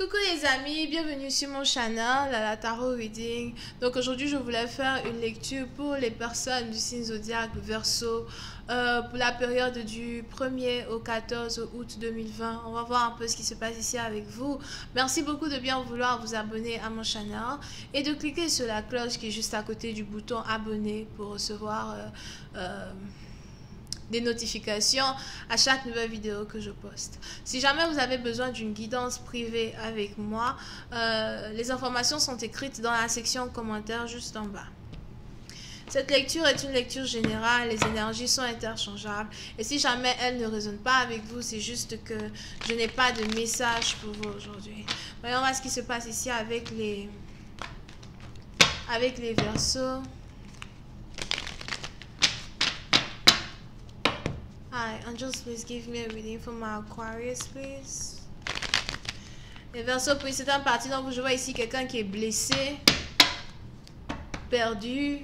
Coucou les amis, bienvenue sur mon channel, la Tarot Reading. Donc aujourd'hui je voulais faire une lecture pour les personnes du signe zodiaque Verseau pour la période du 1er au 14 août 2020. On va voir un peu ce qui se passe ici avec vous. Merci beaucoup de bien vouloir vous abonner à mon channel et de cliquer sur la cloche qui est juste à côté du bouton abonner pour recevoir des notifications à chaque nouvelle vidéo que je poste. Si jamais vous avez besoin d'une guidance privée avec moi, les informations sont écrites dans la section commentaires juste en bas. Cette lecture est une lecture générale, les énergies sont interchangeables et si jamais elles ne résonnent pas avec vous, c'est juste que je n'ai pas de message pour vous aujourd'hui. Voyons voir ce qui se passe ici avec les Verseaux. Hi, angels, please give me a reading for my Aquarius, please. Les Verseaux, puis c'est un parti dont je vois ici quelqu'un qui est blessé, perdu.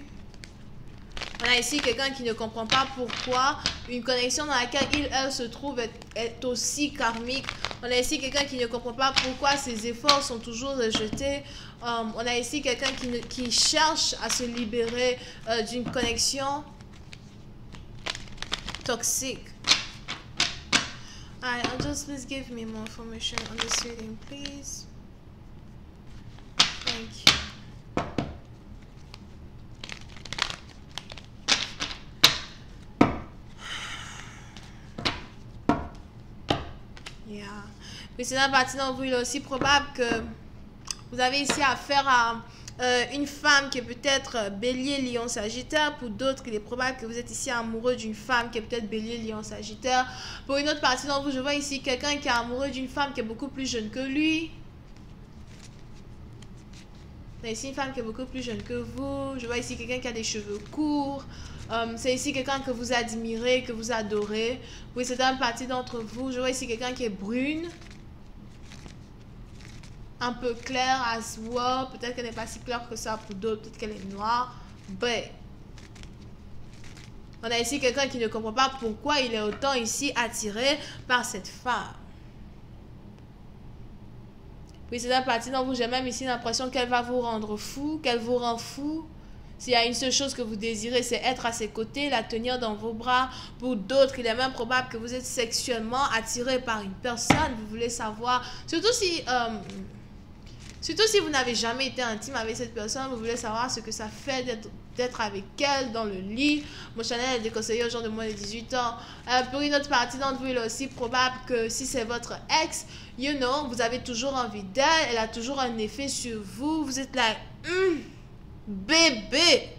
On a ici quelqu'un qui ne comprend pas pourquoi une connexion dans laquelle elle se trouve est aussi karmique. On a ici quelqu'un qui ne comprend pas pourquoi ses efforts sont toujours rejetés. On a ici quelqu'un qui cherche à se libérer d'une connexion toxique. Alright, just please give me more information on this reading, please. Thank you. Yeah. Puis c'est la partie dans vous, il est aussi probable que vous avez ici affaire à une femme qui est peut-être bélier, lion, sagittaire. Pour d'autres, il est probable que vous êtes ici amoureux d'une femme qui est peut-être bélier, lion, sagittaire. Pour une autre partie d'entre vous, je vois ici quelqu'un qui est amoureux d'une femme qui est beaucoup plus jeune que lui. C'est ici une femme qui est beaucoup plus jeune que vous. Je vois ici quelqu'un qui a des cheveux courts. C'est ici quelqu'un que vous admirez, que vous adorez. Oui, c'est une partie d'entre vous. Je vois ici quelqu'un qui est brune. Un peu claire à se voir. Peut-être qu'elle n'est pas si claire que ça pour d'autres. Peut-être qu'elle est noire. Bref. On a ici quelqu'un qui ne comprend pas pourquoi il est autant ici attiré par cette femme. Oui, c'est un parti dont vous, j'ai même ici l'impression qu'elle va vous rendre fou, qu'elle vous rend fou. S'il y a une seule chose que vous désirez, c'est être à ses côtés, la tenir dans vos bras. Pour d'autres, il est même probable que vous êtes sexuellement attiré par une personne. Vous voulez savoir, surtout si vous n'avez jamais été intime avec cette personne, vous voulez savoir ce que ça fait d'être avec elle dans le lit. Mon channel est déconseillé aux gens de moins de 18 ans. Pour une autre partie d'entre vous, il est aussi probable que si c'est votre ex, vous avez toujours envie d'elle, elle a toujours un effet sur vous. Vous êtes là, bébé.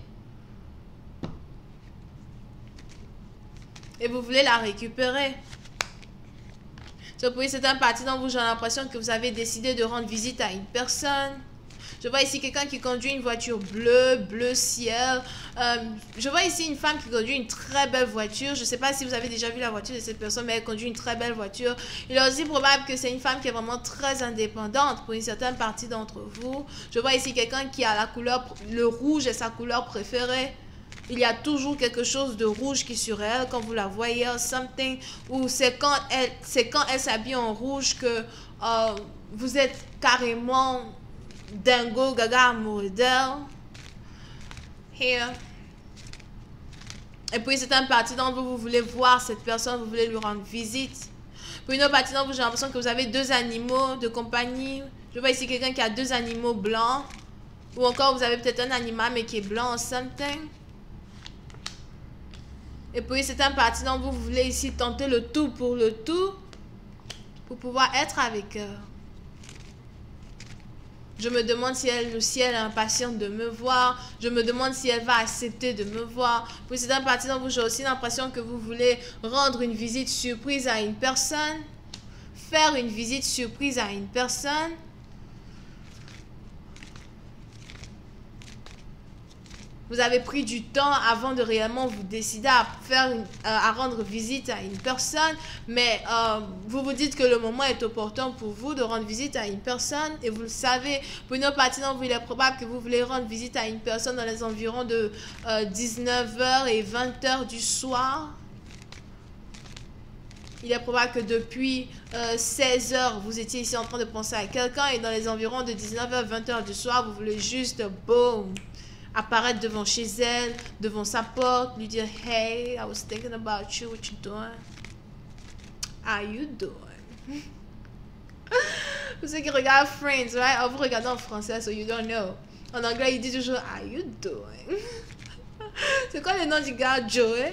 Et vous voulez la récupérer. C'est un parti dont vous, j'ai l'impression que vous avez décidé de rendre visite à une personne. Je vois ici quelqu'un qui conduit une voiture bleue, bleu ciel. Je vois ici une femme qui conduit une très belle voiture. Je ne sais pas si vous avez déjà vu la voiture de cette personne, mais elle conduit une très belle voiture. Il est aussi probable que c'est une femme qui est vraiment très indépendante pour une certaine partie d'entre vous. Je vois ici quelqu'un qui a la couleur, le rouge est sa couleur préférée. Il y a toujours quelque chose de rouge qui est sur elle quand vous la voyez, something, ou c'est quand elle s'habille en rouge que vous êtes carrément dingo, gaga, amoureux d'elle. Here. Et puis c'est un parti d'entre vous, vous voulez voir cette personne, vous voulez lui rendre visite. Pour une autre partie d'entre vous, j'ai l'impression que vous avez deux animaux de compagnie. Je vois ici quelqu'un qui a deux animaux blancs. Ou encore vous avez peut-être un animal mais qui est blanc, something. Et puis c'est un parti dont vous voulez ici tenter le tout pour le tout. Pour pouvoir être avec eux. Je me demande si elle est impatiente de me voir. Je me demande si elle va accepter de me voir. Puis c'est un parti dont vous, j'ai aussi l'impression que vous voulez rendre une visite surprise à une personne. Faire une visite surprise à une personne. Vous avez pris du temps avant de réellement vous décider à rendre visite à une personne, mais vous vous dites que le moment est opportun pour vous de rendre visite à une personne et vous le savez. Pour une autre partie d'entre vous, il est probable que vous voulez rendre visite à une personne dans les environs de 19h et 20h du soir. il est probable que depuis 16 heures, vous étiez ici en train de penser à quelqu'un et dans les environs de 19h, 20h du soir, vous voulez juste, boom, apparaître devant chez elle, devant sa porte, lui dire « Hey, I was thinking about you, what you doing? How you doing? » Pour ceux qui regardent Friends, right? Oh, vous regardez en français, so you don't know. En anglais, il dit toujours « How you doing? » C'est quoi le nom du gars? Joey?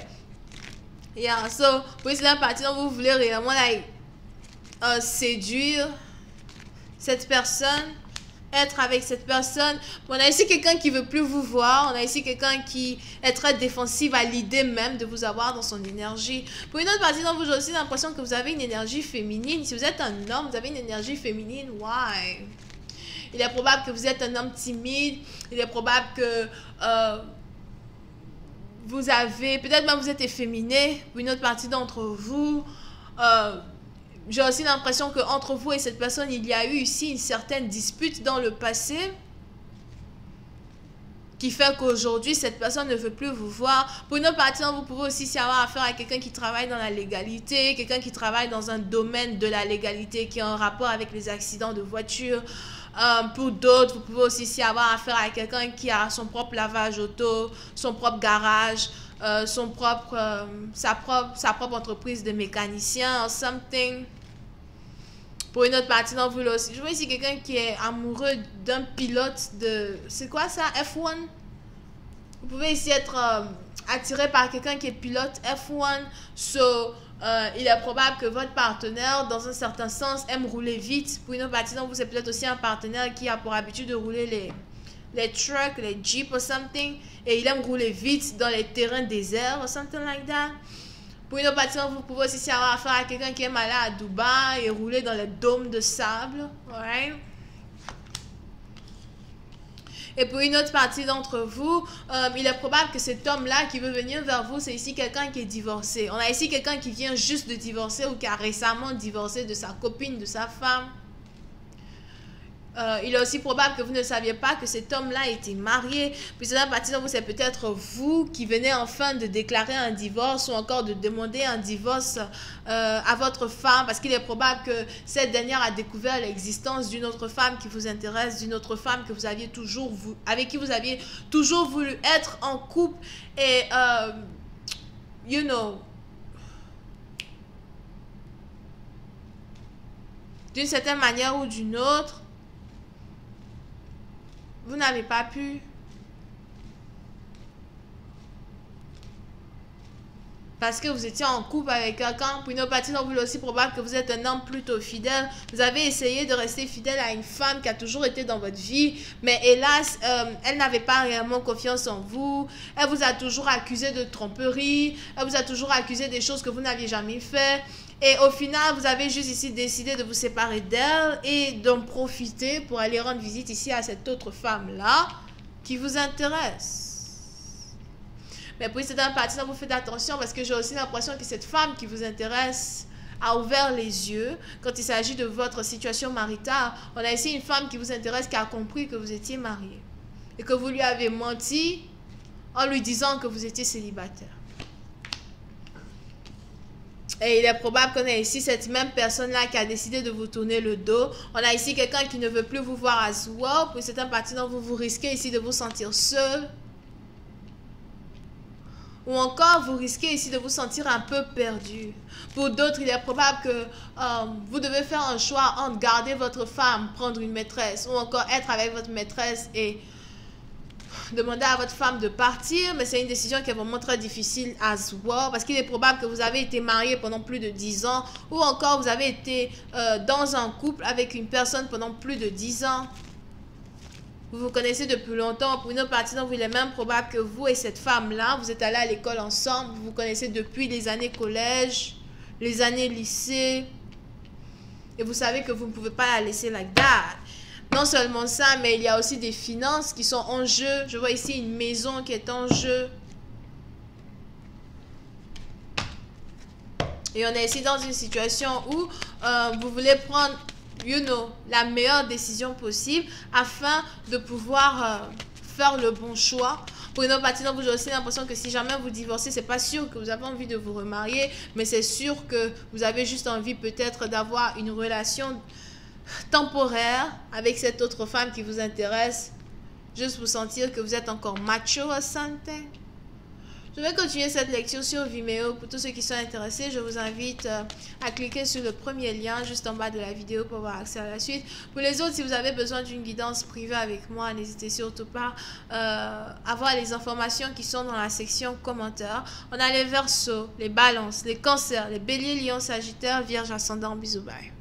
Yeah, so, pour c'est la partie dont vous voulez réellement séduire cette personne, être avec cette personne. On a ici quelqu'un qui veut plus vous voir. On a ici quelqu'un qui est très défensif à l'idée même de vous avoir dans son énergie. Pour une autre partie dont vous avez aussi l'impression que vous avez une énergie féminine. Si vous êtes un homme, vous avez une énergie féminine. Why? Il est probable que vous êtes un homme timide. Il est probable que vous avez, peut-être même vous êtes efféminé. Pour une autre partie d'entre vous, j'ai aussi l'impression qu'entre vous et cette personne, il y a eu ici une certaine dispute dans le passé qui fait qu'aujourd'hui, cette personne ne veut plus vous voir. Pour une autre partie, vous pouvez aussi avoir affaire à quelqu'un qui travaille dans la légalité, quelqu'un qui travaille dans un domaine de la légalité qui a un rapport avec les accidents de voiture. Pour d'autres, vous pouvez aussi avoir affaire à quelqu'un qui a son propre lavage auto, son propre garage, sa propre entreprise de mécanicien, or something. Pour une autre partie d'entre vous aussi, je vois ici quelqu'un qui est amoureux d'un pilote de... C'est quoi ça? F1? Vous pouvez ici être attiré par quelqu'un qui est pilote F1. So, il est probable que votre partenaire, dans un certain sens, aime rouler vite. Pour une autre partie d'entre vous, c'est peut-être aussi un partenaire qui a pour habitude de rouler les trucks, les jeeps or something. Et il aime rouler vite dans les terrains déserts or something like that. Pour une autre partie, vous pouvez aussi avoir affaire à quelqu'un qui aime aller à Dubaï et rouler dans les dômes de sable. Alright? Et pour une autre partie d'entre vous, il est probable que cet homme-là qui veut venir vers vous, c'est ici quelqu'un qui est divorcé. On a ici quelqu'un qui vient juste de divorcer ou qui a récemment divorcé de sa copine, de sa femme. Il est aussi probable que vous ne saviez pas que cet homme-là était marié. Puis c'est la partie dont vous, c'est peut-être vous qui venez enfin de déclarer un divorce ou encore de demander un divorce à votre femme parce qu'il est probable que cette dernière a découvert l'existence d'une autre femme qui vous intéresse, d'une autre femme que vous aviez toujours avec qui vous aviez toujours voulu être en couple et you know, d'une certaine manière ou d'une autre, vous n'avez pas pu. Parce que vous étiez en couple avec quelqu'un. Pour une autre partie, donc vous aussi probable que vous êtes un homme plutôt fidèle. Vous avez essayé de rester fidèle à une femme qui a toujours été dans votre vie. Mais hélas, elle n'avait pas réellement confiance en vous. Elle vous a toujours accusé de tromperie. Elle vous a toujours accusé des choses que vous n'aviez jamais fait. Et au final, vous avez juste ici décidé de vous séparer d'elle et d'en profiter pour aller rendre visite ici à cette autre femme-là qui vous intéresse. Mais pour cette partie, vous faites attention parce que j'ai aussi l'impression que cette femme qui vous intéresse a ouvert les yeux quand il s'agit de votre situation maritale. On a ici une femme qui vous intéresse qui a compris que vous étiez marié et que vous lui avez menti en lui disant que vous étiez célibataire. Et il est probable qu'on ait ici cette même personne-là qui a décidé de vous tourner le dos. On a ici quelqu'un qui ne veut plus vous voir as well. Pour certaines parties dont vous risquez ici de vous sentir seul. Ou encore, vous risquez ici de vous sentir un peu perdu. Pour d'autres, il est probable que vous devez faire un choix entre garder votre femme, prendre une maîtresse, ou encore être avec votre maîtresse et demander à votre femme de partir, mais c'est une décision qui est vraiment très difficile à se voir parce qu'il est probable que vous avez été marié pendant plus de 10 ans ou encore vous avez été dans un couple avec une personne pendant plus de 10 ans. Vous vous connaissez depuis longtemps. Pour une autre partie, donc il est même probable que vous et cette femme-là, vous êtes allés à l'école ensemble, vous vous connaissez depuis les années collège, les années lycée et vous savez que vous ne pouvez pas la laisser like that. Non seulement ça, mais il y a aussi des finances qui sont en jeu. Je vois ici une maison qui est en jeu. Et on est ici dans une situation où vous voulez prendre, la meilleure décision possible afin de pouvoir faire le bon choix. Pour une autre partie d'entre vous, j'ai aussi l'impression que si jamais vous divorcez, c'est pas sûr que vous avez envie de vous remarier, mais c'est sûr que vous avez juste envie peut-être d'avoir une relation temporaire avec cette autre femme qui vous intéresse, juste pour sentir que vous êtes encore macho or something. Je vais continuer cette lecture sur Vimeo. Pour tous ceux qui sont intéressés, je vous invite à cliquer sur le premier lien juste en bas de la vidéo pour avoir accès à la suite. Pour les autres, si vous avez besoin d'une guidance privée avec moi, n'hésitez surtout pas à voir les informations qui sont dans la section commentaires. On a les Verseaux, les Balances, les Cancers, les Béliers, Lions, Sagittaires, Vierge, Ascendant, bisous, bye.